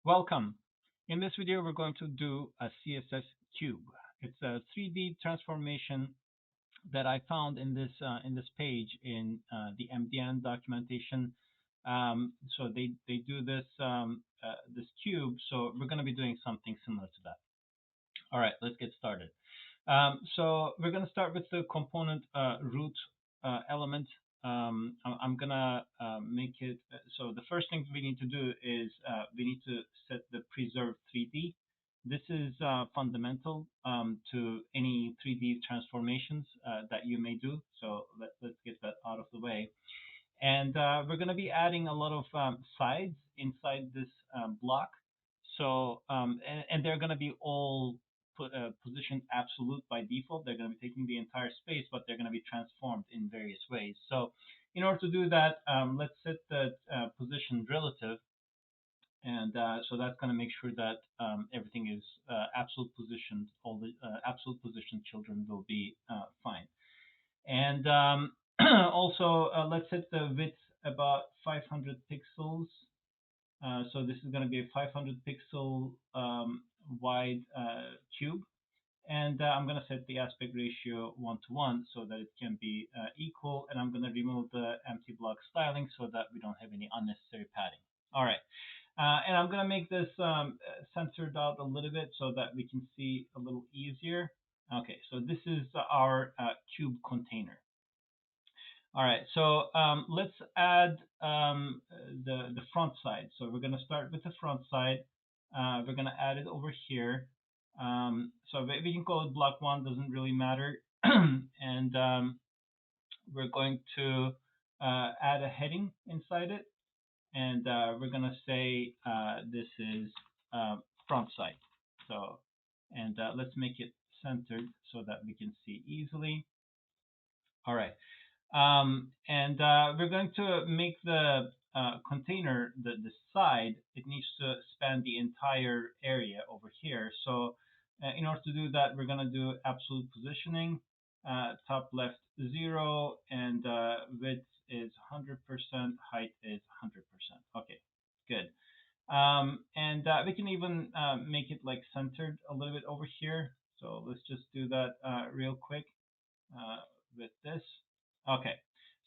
Welcome. In this video, we're going to do a CSS cube. It's a 3D transformation that I found in this page in the MDN documentation. So they do this cube. So we're going to be doing something similar to that. All right, let's get started. So we're going to start with the component root element. I'm going to make it, so the first thing we need to do is we need to set the preserve 3D. This is fundamental to any 3D transformations that you may do. So let's get that out of the way. And we're going to be adding a lot of sides inside this block. So, and they're going to be all positioned absolute by default. They're going to be taking the entire space, but they're going to be transformed in various ways. So in order to do that, let's set the position relative. And so that's going to make sure that everything is absolute positioned. All the absolute position children will be fine. And also, let's set the width about 500 pixels. So this is going to be a 500 pixel wide cube. And I'm going to set the aspect ratio 1:1 so that it can be equal. And I'm going to remove the empty block styling so that we don't have any unnecessary padding. All right. And I'm going to make this centered out a little bit so that we can see a little easier. Okay, so this is our cube container. All right, so let's add the front side. So we're going to start with the front side. We're going to add it over here. So we can call it block one, doesn't really matter. And we're going to add a heading inside it. And we're going to say this is front side. So, and let's make it centered so that we can see easily. All right. And we're going to make the container, the side, it needs to span the entire area over here. So in order to do that, we're going to do absolute positioning, top left 0, and width is 100%, height is 100%. Okay, good. And we can even make it like centered a little bit over here. So let's just do that real quick with this. Okay,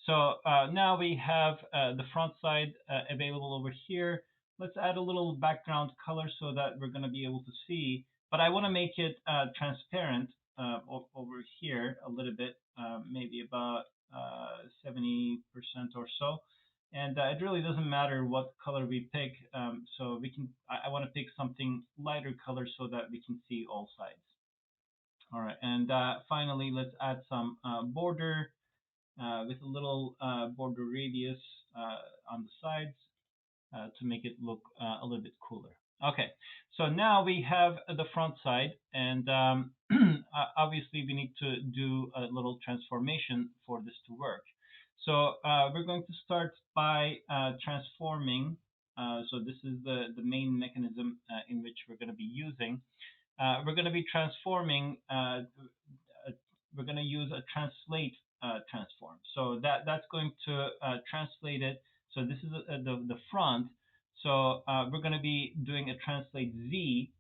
so now we have the front side available over here. Let's add a little background color so that we're going to be able to see. But I want to make it transparent over here a little bit, maybe about 70% or so. And it really doesn't matter what color we pick. So we can. I want to pick something lighter color so that we can see all sides. All right, and finally, let's add some border with a little border radius on the sides to make it look a little bit cooler. Okay, so now we have the front side, and obviously we need to do a little transformation for this to work. So we're going to start by transforming. So this is the main mechanism in which we're going to be using. We're going to be transforming. We're going to use a translate transform. So that's going to translate it. So this is the front. So we're going to be doing a translate Z,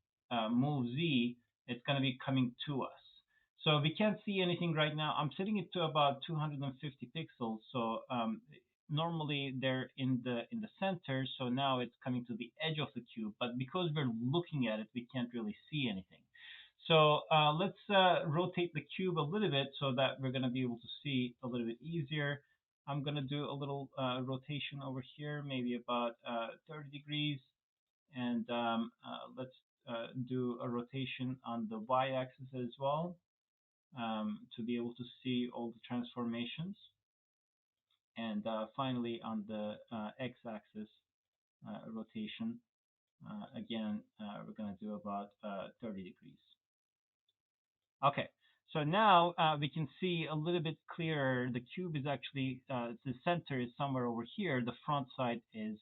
move Z. It's going to be coming to us. So we can't see anything right now. I'm setting it to about 250 pixels. So normally they're in the center. So now it's coming to the edge of the cube. But because we're looking at it, we can't really see anything. So let's rotate the cube a little bit so that we're going to be able to see a little bit easier. I'm going to do a little rotation over here, maybe about 30 degrees. And let's do a rotation on the y-axis as well to be able to see all the transformations. And finally, on the x-axis rotation, again, we're going to do about 30 degrees. Okay, so now we can see a little bit clearer. The cube is actually, the center is somewhere over here. The front side is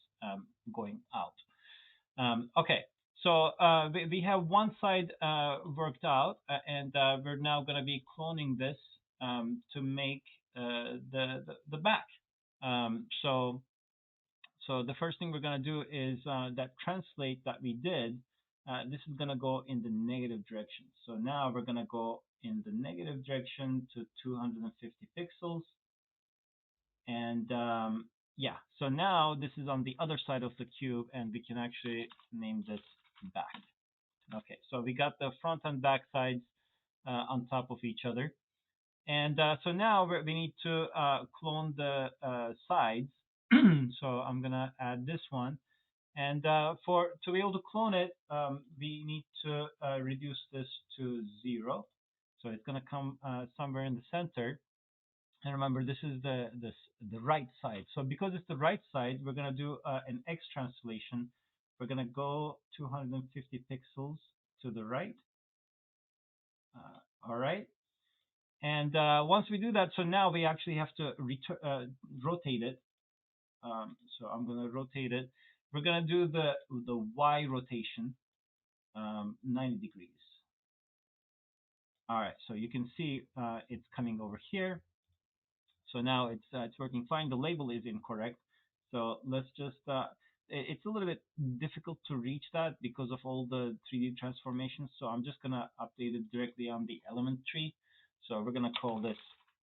going out. Okay, so we have one side worked out, and we're now going to be cloning this to make the back. So So the first thing we're going to do is that translate that we did, this is going to go in the negative direction. So now we're going to go in the negative direction to 250 pixels. And yeah, so now this is on the other side of the cube, and we can actually name this back. Okay, so we got the front and back sides on top of each other. And so now we need to clone the sides. So I'm going to add this one. And for to be able to clone it, we need to reduce this to 0. So it's going to come somewhere in the center. And remember, this is the right side. So because it's the right side, we're going to do an X translation. We're going to go 250 pixels to the right. All right. And once we do that, so now we actually have to rotate it. So I'm going to rotate it. We're going to do the Y rotation, 90 degrees. All right, so you can see it's coming over here. So now it's working fine. The label is incorrect. So let's just, it's a little bit difficult to reach that because of all the 3D transformations. So I'm just going to update it directly on the element tree. So we're going to call this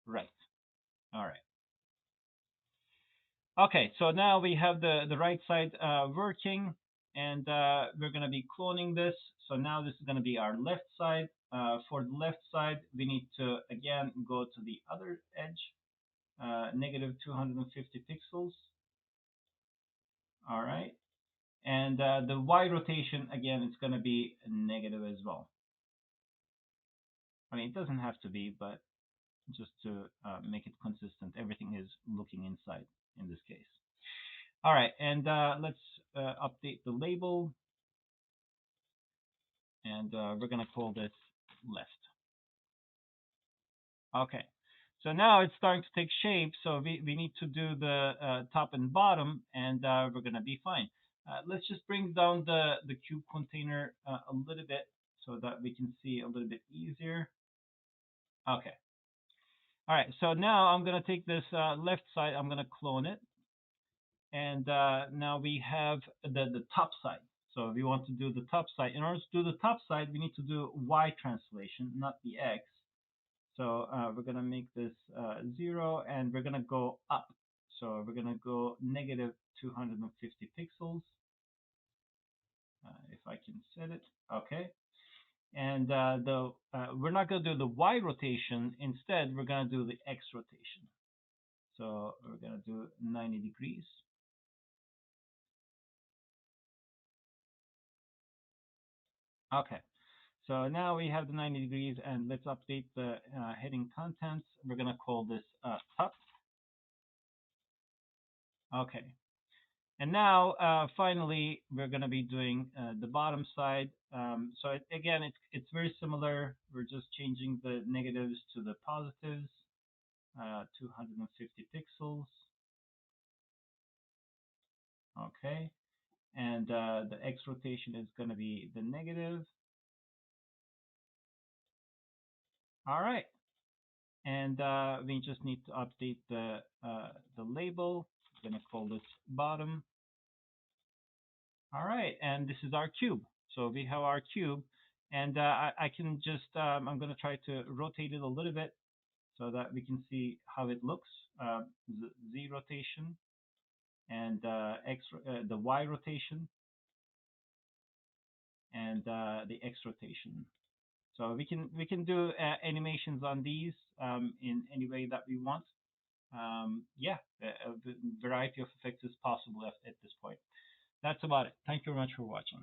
right. All right. Okay, so now we have the right side working, and we're going to be cloning this. So now this is going to be our left side. For the left side, we need to, again, go to the other edge, negative 250 pixels. All right. And the Y rotation, again, it's going to be negative as well. I mean, it doesn't have to be, but just to make it consistent, everything is looking inside in this case. All right, and let's update the label, and we're going to call this left. Okay, so now it's starting to take shape, so we need to do the top and bottom, and we're going to be fine. Let's just bring down the cube container a little bit so that we can see a little bit easier. Okay. All right, so now I'm going to take this left side, I'm going to clone it. And now we have the top side. So if we want to do the top side, in order to do the top side, we need to do Y translation, not the X. So we're going to make this 0, and we're going to go up. So we're going to go negative 250 pixels, if I can set it. Okay. And we're not going to do the Y rotation. Instead, we're going to do the X rotation. So we're going to do 90 degrees. Okay. So now we have the 90 degrees, and let's update the heading contents. We're going to call this top. Okay. And now, finally, we're going to be doing the bottom side. So again, it's very similar. We're just changing the negatives to the positives, 250 pixels. Okay. And the X rotation is going to be the negative. All right. And we just need to update the label. I'm going to call this bottom. All right, and this is our cube. So we have our cube, and I can just, I'm going to try to rotate it a little bit so that we can see how it looks. Z rotation and the Y rotation and the X rotation. So we can do animations on these in any way that we want. Yeah, a variety of effects is possible at this point. That's about it. Thank you very much for watching.